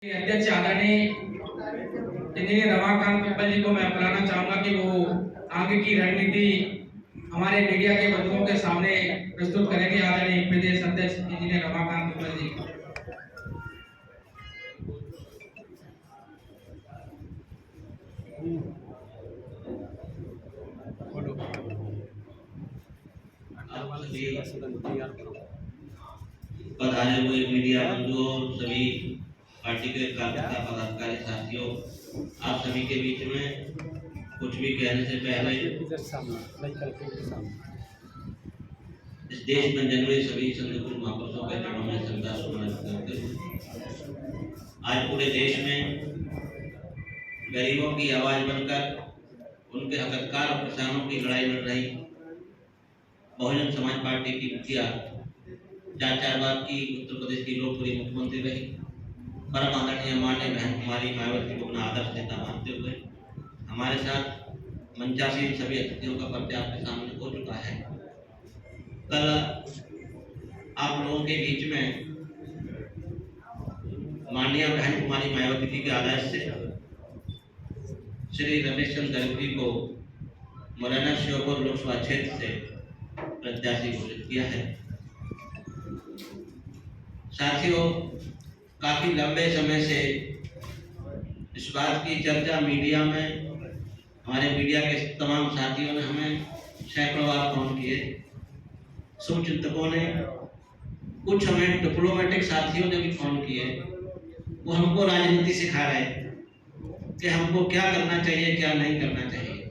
अध्यक्ष आदरणीय इंजीनियर रमाकांत पिप्पल जी को मैं बुलाना चाहूंगा कि वो आगे की रणनीति हमारे मीडिया के बंधुओं के सामने प्रस्तुत करेंगे। आदरणीय प्रदेश अध्यक्ष इंजीनियर रमाकांत पिप्पल जी। पधारे हुए मीडिया बंधुओं, सभी पार्टी के कार्यकर्ता पदाधिकारी साथियों, आप सभी के बीच में कुछ भी कहने से पहले इस देश में जन्मे सभी संत गुरु महापुरुषों के चरणों में श्रद्धा सुमन करते हुए आज पूरे देश में गरीबों की आवाज बनकर उनके हकदार और किसानों की लड़ाई लड़ रही बहुजन समाज पार्टी की मुखिया 4 बार की उत्तर प्रदेश की लोकप्रिय मुख्यमंत्री रही परम आदरणीय माननीय बहन कुमारी मायावती को अपना आदर्श नेता मानते हुए हमारे साथ मंचासीन सभी अतिथियों का परिचय आपके सामने हो चुका है। कल आप लोगों के बीच में माननीय बहन कुमारी मायावती जी के आदेश से श्री रमेश चंद्र गरीबी को मुरैना श्योपुर लोकसभा क्षेत्र से प्रत्याशी घोषित किया है। साथियों, काफी लंबे समय से इस बात की चर्चा मीडिया में हमारे मीडिया के तमाम साथियों ने हमें सैकड़ों बार फोन किए, शुभचिंतकों ने, कुछ हमें डिप्लोमेटिक साथियों ने भी फोन किए। वो हमको राजनीति सिखा रहे कि हमको क्या करना चाहिए, क्या नहीं करना चाहिए।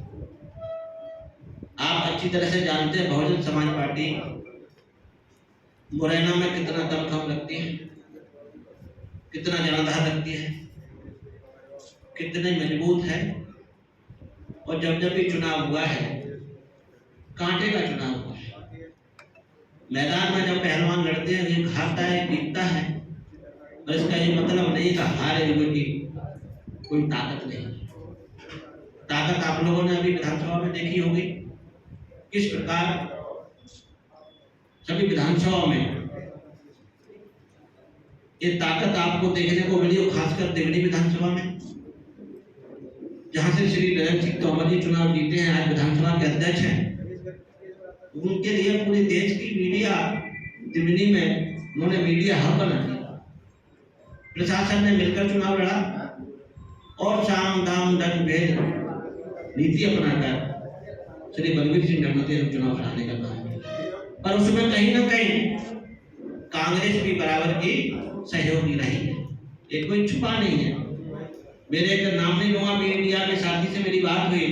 आप अच्छी तरह से जानते हैं बहुजन समाज पार्टी मुरैना में कितना दमखम रखती है, कितना जनाधार रखती है, कितने मजबूत है। और जब भी चुनाव हुआ है, कांटे का चुनाव हुआ है। मैदान में जब पहलवान लड़ते हैं, ये हारता है, जीतता है, और इसका ये मतलब नहीं कि हारे हुए की कोई ताकत नहीं। ताकत आप लोगों ने अभी विधानसभा में देखी होगी किस प्रकार सभी विधानसभा में ये ताकत आपको देखने को मिली, और खासकर देवनी विधानसभा में जहां से श्री नरेंद्र सिंह तोमर जी चुनाव जीते हैं, आज विधानसभा के अध्यक्ष हैं। उनके लिए पूरे देश की मीडिया देवनी में उन्होंने मीडिया हब बना दिया। प्रशासन ने मिलकर चुनाव लड़ा और साम दाम दंड भेद नीति अपनाकर श्री बलवीर सिंह ढंडोतिया ने चुनाव लड़ाने का काम किया। पर उसमें कहीं ना कहीं कांग्रेस भी बराबर की सहयोगी रही है, ये कोई छुपा नहीं है। मेरे एक नाम नहीं लूंगा, मीडिया के साथी से मेरी बात हुई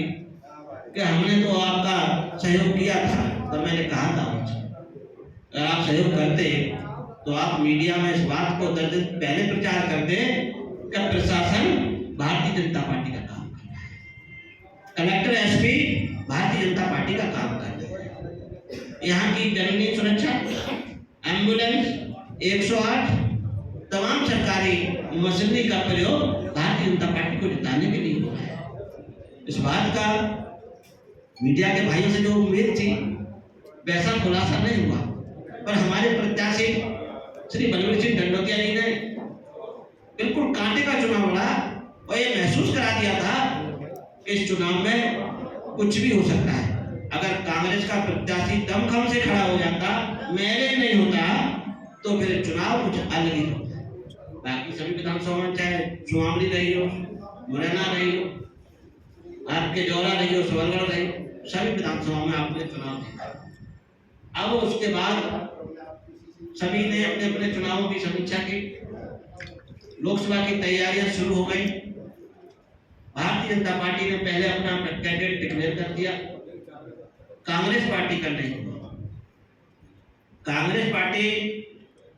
कि हमने तो आपका सहयोग किया था, तो मैंने कहा था उनसे अगर आप सहयोग करते तो आप मीडिया में इस बात को 10 दिन पहले प्रचार करते कि प्रशासन भारतीय जनता पार्टी का काम कर रहा है, collector SP Bharatiya Janata party का काम कर रहे हैं, यहाँ की जननी सुरक्षा, एम्बुलेंस, 108 तमाम सरकारी मशीनरी का प्रयोग भारतीय जनता पार्टी को जिताने के लिए हुआ है। इस बात का मीडिया के भाइयों से जो उम्मीद थी वैसा खुलासा नहीं हुआ, पर हमारे प्रत्याशी श्री बलवीर सिंह ढंडोतिया जी ने बिल्कुल कांटे का चुनाव लड़ा और ये महसूस करा दिया था कि इस चुनाव में कुछ भी हो सकता है। अगर कांग्रेस का प्रत्याशी दमखम से खड़ा हो जाता, मेरे नहीं होता, तो फिर चुनाव कुछ अलग ही होता। बाकी सभी विधानसभा में चाहे सुआमली रही हो, मुरैना रही हो, आपके जौरा रही हो, सवलगढ़ रही हो, सभी विधानसभा में आपने चुनाव देखा। अब उसके बाद सभी ने अपने अपने चुनावों की समीक्षा की, लोकसभा की तैयारियां शुरू हो गई। भारतीय जनता पार्टी ने पहले अपना कैंडिडेट डिक्लेयर कर दिया, कांग्रेस पार्टी का नहीं हुआ। कांग्रेस पार्टी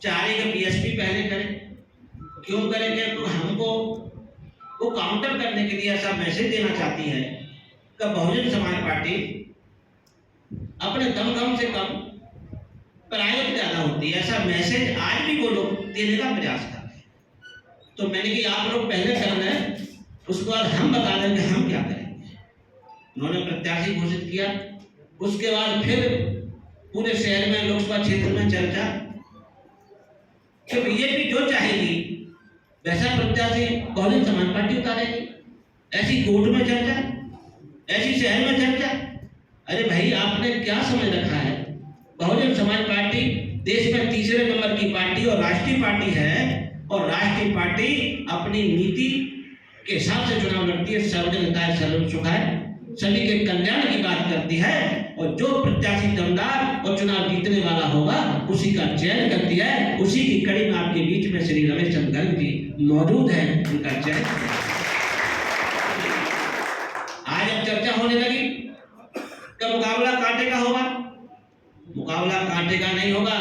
चाह रही कि बीएसपी पहले करे। क्यों करेंगे? तो हमको वो काउंटर करने के लिए ऐसा मैसेज देना चाहती है कि बहुजन समाज पार्टी अपने दमखम से कम प्रायोरिटी ज्यादा होती है, ऐसा मैसेज आज भी वो लोग देने का प्रयास कर रहे हैं। तो मैंने कि आप लोग पहले कर लें, उसके बाद हम बता देंगे हम क्या करेंगे। उन्होंने प्रत्याशी घोषित किया, उसके बाद फिर पूरे शहर में लोकसभा क्षेत्र में चर्चा कि बीजेपी जो चाहेगी वैसा प्रत्याशी बहुजन समाज पार्टी उतारेगी। ऐसी कोर्ट में चर्चा, ऐसी शहर में चर्चा। अरे भाई, आपने क्या समझ रखा है? बहुजन समाज पार्टी देश में तीसरे नंबर की पार्टी और राष्ट्रीय पार्टी है, और राष्ट्रीय पार्टी अपनी नीति के हिसाब से चुनाव लड़ती है। सर्वजन हिताय सर्वजन सुखाय, सभी के कल्याण की बात करती है, और जो प्रत्याशी दमदार और चुनाव जीतने वाला होगा उसी का चयन करती है। उसी की कड़ी में आपके बीच में श्री रमेश चंद्र गर्ग जी मौजूद है, उनका चयन। आज अब चर्चा होने लगी कि मुकाबला कांटे का होगा। मुकाबला कांटे का नहीं होगा,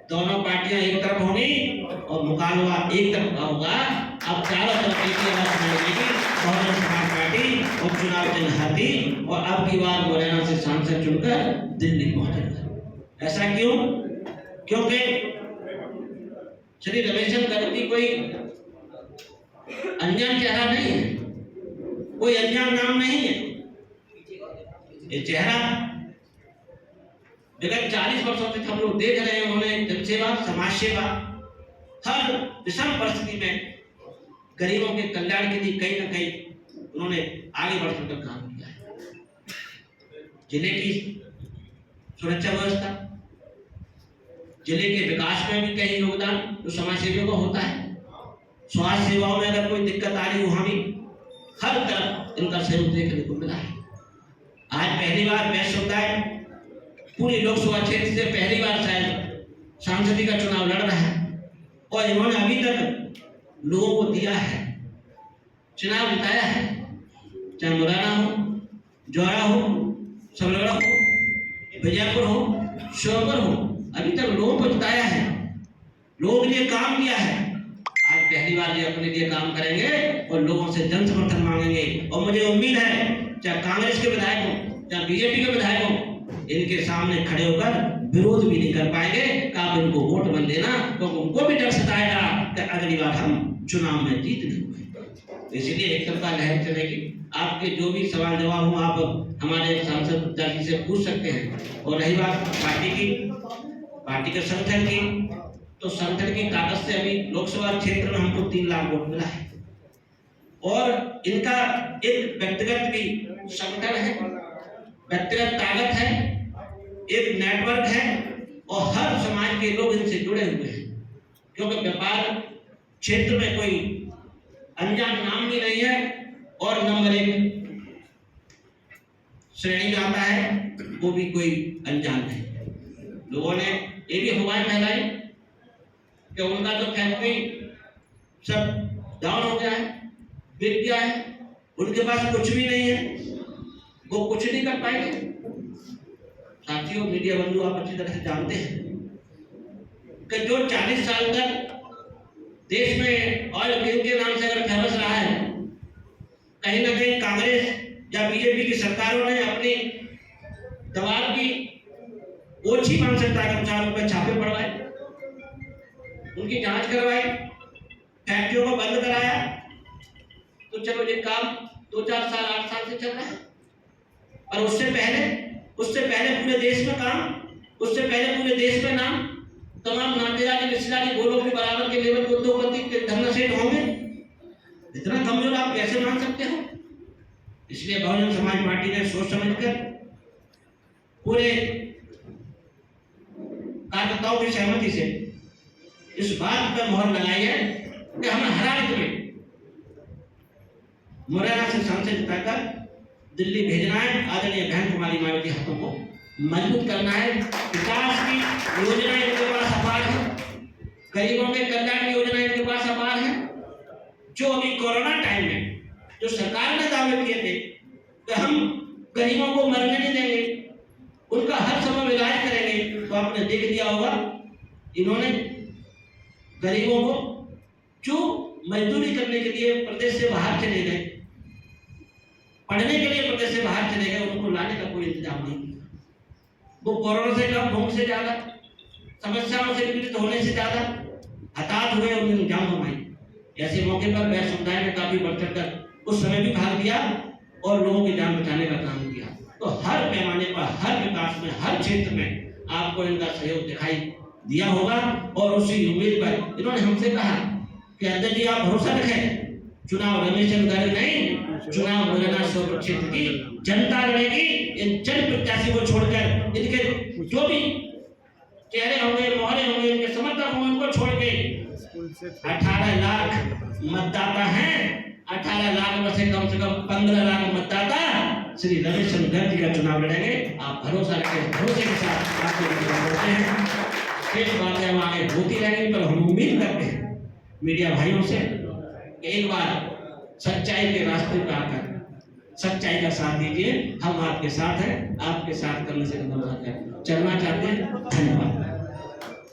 दोनों पार्टियां एक तरफ होंगी और मुकाबला एक तरफ का होगा। अब चारों तरफ एक ही आवाज सुनाई देगी, बहुजन समाज पार्टी और चुनाव चिन्ह हाथी, और अब की बार मुरैना से सांसद चुनकर दिल्ली पहुंचेगा। ऐसा क्यों? क्योंकि श्री रमेश चंद्र गर्ग जी कोई अनजान चेहरा नहीं है, कोई अनजान नाम नहीं है। ये चेहरा विगत 40 वर्षों से हम लोग देख रहे हैं। उन्होंने जनसेवा, समाज सेवा, हर विषम परिस्थिति में गरीबों के कल्याण के लिए कहीं ना कहीं उन्होंने आगे बढ़ चढ़कर काम किया है। जिले की सुरक्षा व्यवस्था, जिले के विकास में भी कहीं योगदान जो समाज सेवियों का होता है। स्वास्थ्य सेवाओं में अगर कोई दिक्कत आ रही, वहां भी हर तरफ इनका सहयोग देखने को मिला है। आज पहली बार वैश्य समुदाय पूरी लोकसभा क्षेत्र से पहली बार शायद सांसदी का चुनाव लड़ रहा है, और इन्होंने अभी तक लोगों को दिया है, चुनाव जिताया है। चाहे मुरैना हो, जौरा हो, सबलगढ़ हो, विजयपुर हो, श्योपुर हो, अभी तक लोगों को जिताया है, लोगों के लिए काम किया है। आज पहली बार ये अपने लिए काम करेंगे और लोगों से जन समर्थन मांगेंगे। और मुझे उम्मीद है, चाहे कांग्रेस के विधायक हो, चाहे बीजेपी के विधायक हो, इनके सामने खड़े होकर विरोध भी नहीं कर पाएंगे कि आप इनको वोट मत देना, क्योंकि उनको भी डर सताएगा कि अगली बार हम चुनाव में जीत नहीं पाएंगे। इसलिए एक तरफा लहर चलेगी। आपके जो भी सवाल जवाब हो आप हमारे सांसद प्रत्याशी से पूछ सकते हैं। और रही बात पार्टी के संगठन की, तो संगठन की ताकत से अभी लोकसभा क्षेत्र में हमको 3 लाख वोट मिला है, और इनका एक व्यक्तिगत भी संगठन है, व्यक्तिगत ताकत है, एक नेटवर्क है, और हर समाज के लोग इनसे जुड़े हुए हैं। क्योंकि व्यापार क्षेत्र में कोई अनजान नाम भी नहीं है, और नंबर 1 श्रेणी में आता है वो भी कोई अनजान नहीं। लोगों ने ये भी अफवाहें फैलाई कि उनका तो फैक्ट्री सब डाउन हो गया है, बिक गया है, उनके पास कुछ भी नहीं है, वो कुछ नहीं कर पाएंगे। साथियों, मीडिया बंधु, आप अच्छी तरह से जानते हैं कि जो 40 साल तक देश में ऑयल किंग के नाम से अगर फेमस रहा है, कहीं ना कहीं कांग्रेस या बीजेपी की सरकारों ने अपनी दबाव की ओछी मानसिकता के अनुसार उन पर छापे पड़वाए, उनकी जांच करवाई, फैक्ट्रियों को बंद कराया। तो चलो ये काम 2-4 साल 8 साल से चल रहा है, और उससे पहले पूरे देश में काम, उससे पहले पूरे देश में नाम, तमाम नातेदारी रिश्तेदारी गोलों के बराबर के लेवल के उद्योगपति के धरना सेठ होंगे। इतना कमजोर आप कैसे मान सकते हो? इसलिए बहुजन समाज पार्टी ने सोच समझकर पूरे कार्यकर्ताओं की सहमति से इस बात पर मोहर लगाई है कि हमें हर हालत में मुरैना से सांसद जिताकर दिल्ली भेजना है। आदरणीय बहन कुमारी मायावती के हाथों को मजबूत करना है। विकास की योजना इनके पास अपार है, गरीबों के कल्याण की योजना इनके पास अपार है। जो अभी कोरोना टाइम में जो सरकार ने दावे किए थे कि हम गरीबों को मरने नहीं देंगे, उनका हर समय इलाज करेंगे, तो आपने देख लिया होगा इन्होंने गरीबों को जो मजदूरी करने के लिए प्रदेश से बाहर चले गए, पढ़ने के लिए प्रदेश से बाहर चले गए, उनको लाने का कोई इंतजाम नहीं किया। वो कोरोना से कम, भूख से ज्यादा, समस्याओं से पीड़ित होने से ज्यादा हताश हुए, उन्होंने जान गंवाई। ऐसे मौके पर वह समुदाय ने काफी बढ़ चढ़कर उस समय भी भाग लिया और लोगों की जान बचाने का काम किया। तो हर पैमाने पर, हर विकास में, हर क्षेत्र में आपको इनका सहयोग दिखाई दिया होगा। और उसी उम्मीद पर इन्होंने हमसे कहा कि अध्यक्ष जी आप भरोसा रखें, चुनाव रमेश चंद्र गर्ग नहीं, चुनाव मुरैना सोनभद्र क्षेत्र की जनता लड़ेगी। इन जन प्रत्याशी को छोड़कर, इनके जो भी चेहरे होंगे, मोहरे होंगे, इनके समर्थक होंगे, उनको छोड़ के 18 लाख मतदाता हैं। 18 लाख में से कम 15 लाख मतदाता श्री रमेश चंद्र गर्ग जी का चुनाव लड़ेंगे। आप भरोसा रखें, भरोसे के साथ आपको करते हैं। शेष बातें हम आगे होती रहेंगी, पर हम उम्मीद करते हैं मीडिया भाइयों से एक बार सच्चाई के रास्ते पर आकर सच्चाई का साथ दीजिए। हम आपके साथ हैं, आपके साथ करने से चलना चाहते हैं। धन्यवाद।